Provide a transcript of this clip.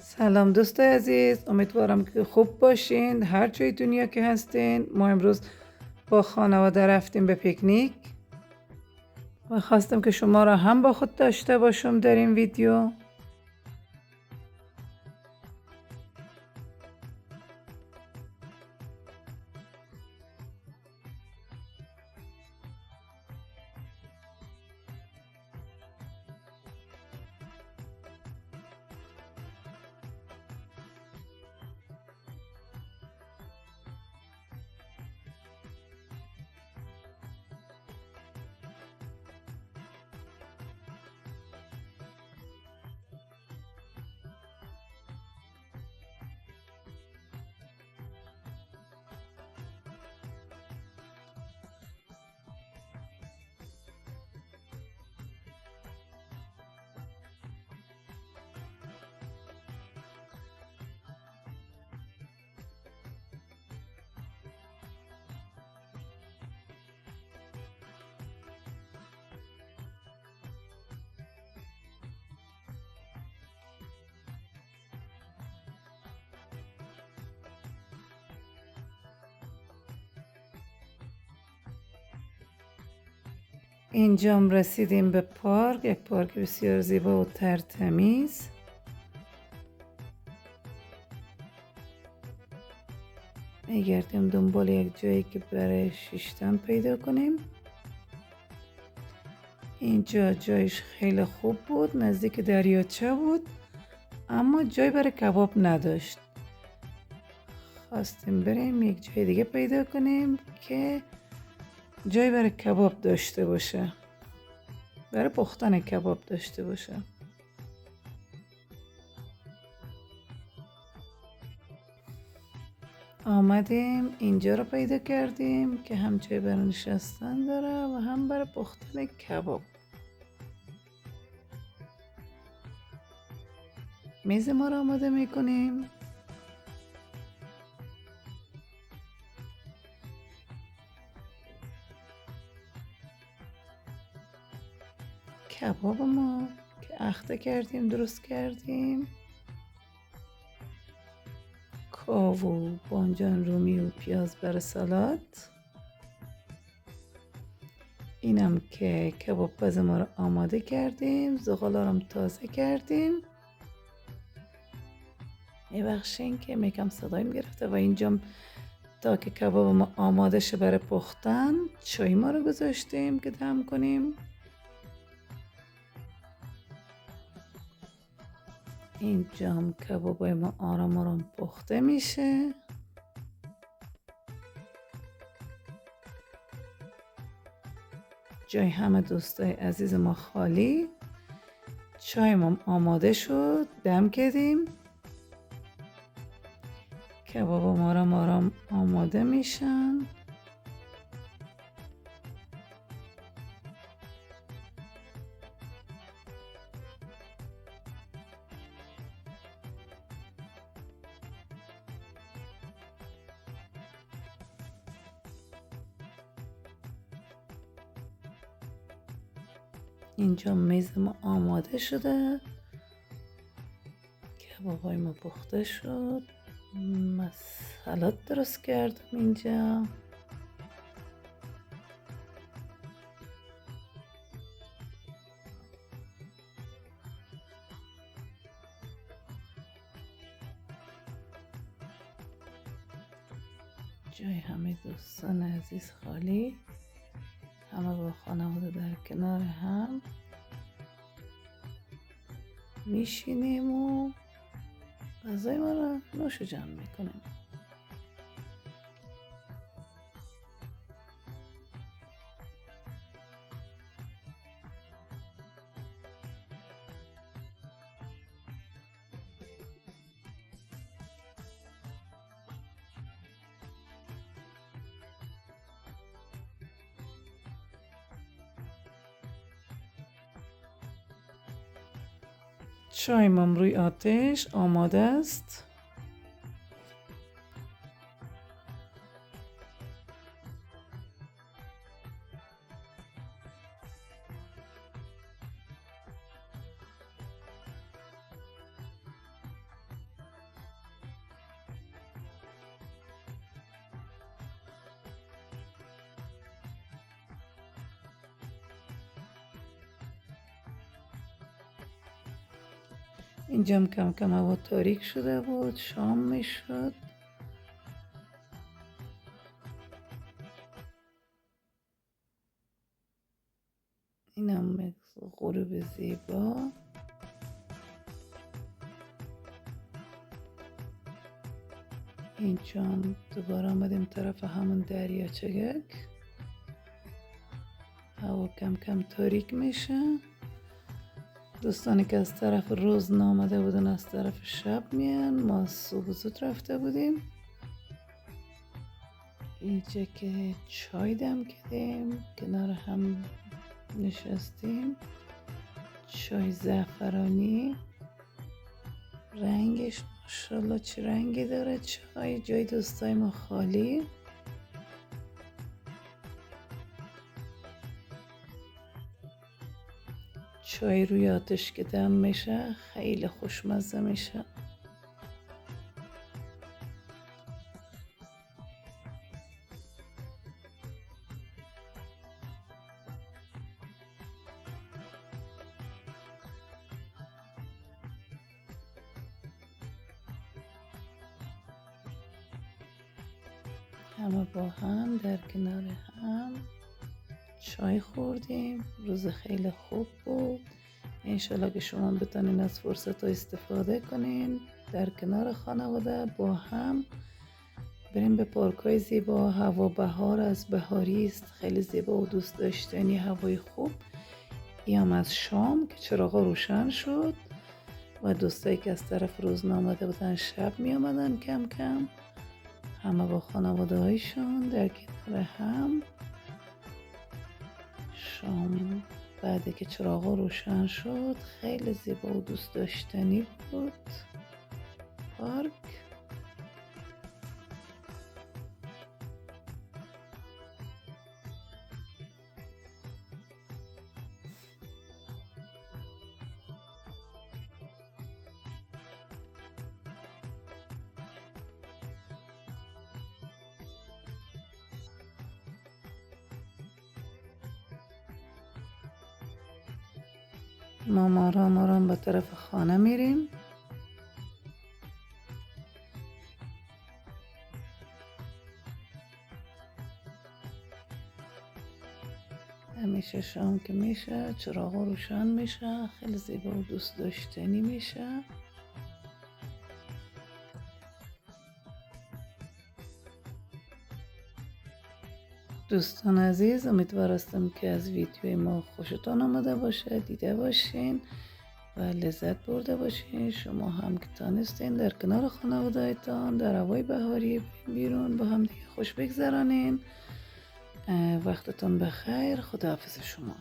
سلام دوستای عزیز، امیدوارم که خوب باشین هر جای دنیا که هستین. ما امروز با خانواده رفتیم به پیکنیک و خواستم که شما را هم با خود داشته باشم در این ویدیو. اینجام رسیدیم به پارک، یک پارک بسیار زیبا و ترتمیز. میگردیم دنبال یک جایی که برای شیشتن پیدا کنیم. اینجا جایش خیلی خوب بود، نزدیک دریاچه بود اما جای برای کباب نداشت. خواستیم بریم یک جای دیگه پیدا کنیم که جای برای کباب داشته باشه، برای پختن کباب داشته باشه. آمدیم اینجا رو پیدا کردیم که هم جای برای نشستن داره و هم برای پختن کباب. میز ما رو آماده میکنیم. کباب ما که اخته کردیم درست کردیم. کاو، بانجان رومی و پیاز برای سالاد. اینم که کباب پز ما رو آماده کردیم. زغالا رو تازه کردیم. میبخشین که میکم صدایم گرفته. و اینجا تا که کباب ما آماده شه برای پختن، چای ما رو گذاشتیم که دم کنیم. اینجا هم کبابای ما آرام آرام پخته میشه. جای همه دوستای عزیز ما خالی. چای ما آماده شد، دم کردیم. کباب ما آرام آماده میشن. اینجا میز ما آماده شده. کبابای ما پخته شد. سالاد درست کردم اینجا. جای همه دوستان عزیز خالی. همه با خانواده در کنار هم میشینیم و غذای ما رو نوش جمع میکنیم. چایمم روی آتش آماده است. اینجام کم کم هوا تاریک شده بود، شام میشد. اینم غروب زیبا. اینجام دوباره آمدیم طرف همون دریاچگک. هوا کم کم تاریک میشه. دوستانی که از طرف روز نامده بودن از طرف شب میان. ما صبح زود رفته بودیم. اینجا که چای دم کردیم، کنار هم نشستیم. چای زعفرانی، رنگش ماشاءالله چه رنگی داره. چای جای دوستای ما خالی. چای روی آتش که دم میشه خیلی خوشمزه میشه. همه با هم در کنار هم چای خوردیم. روز خیلی خوب بود. انشالله که شما بتونین از فرصت ها استفاده کنین، در کنار خانواده با هم بریم به پارک های زیبا. هوا بهار از بهاری است، خیلی زیبا و دوست داشتنی. هوای خوب. ایام از شام که چراغا روشن شد و دوستایی که از طرف روز نامده بودن شب می آمدن کم کم. همه با خانواده هایشون در کنار هم. شام بعد که چراغا روشن شد خیلی زیبا و دوست داشتنی بود پارک. ما آرام به طرف خانه میریم. همیشه شام که میشه چراغا روشن میشه، خیلی زیبا و دوست داشتنی میشه. دوستان عزیز، امیدوارم که از ویدیوی ما خوشتان آمده باشه، دیده باشین و لذت برده باشین. شما هم که تانستین در کنار خانواده‌تان در هوای بهاری بیرون با هم دیگه خوش بگذرانین. وقتتون بخیر. خداحافظ شما.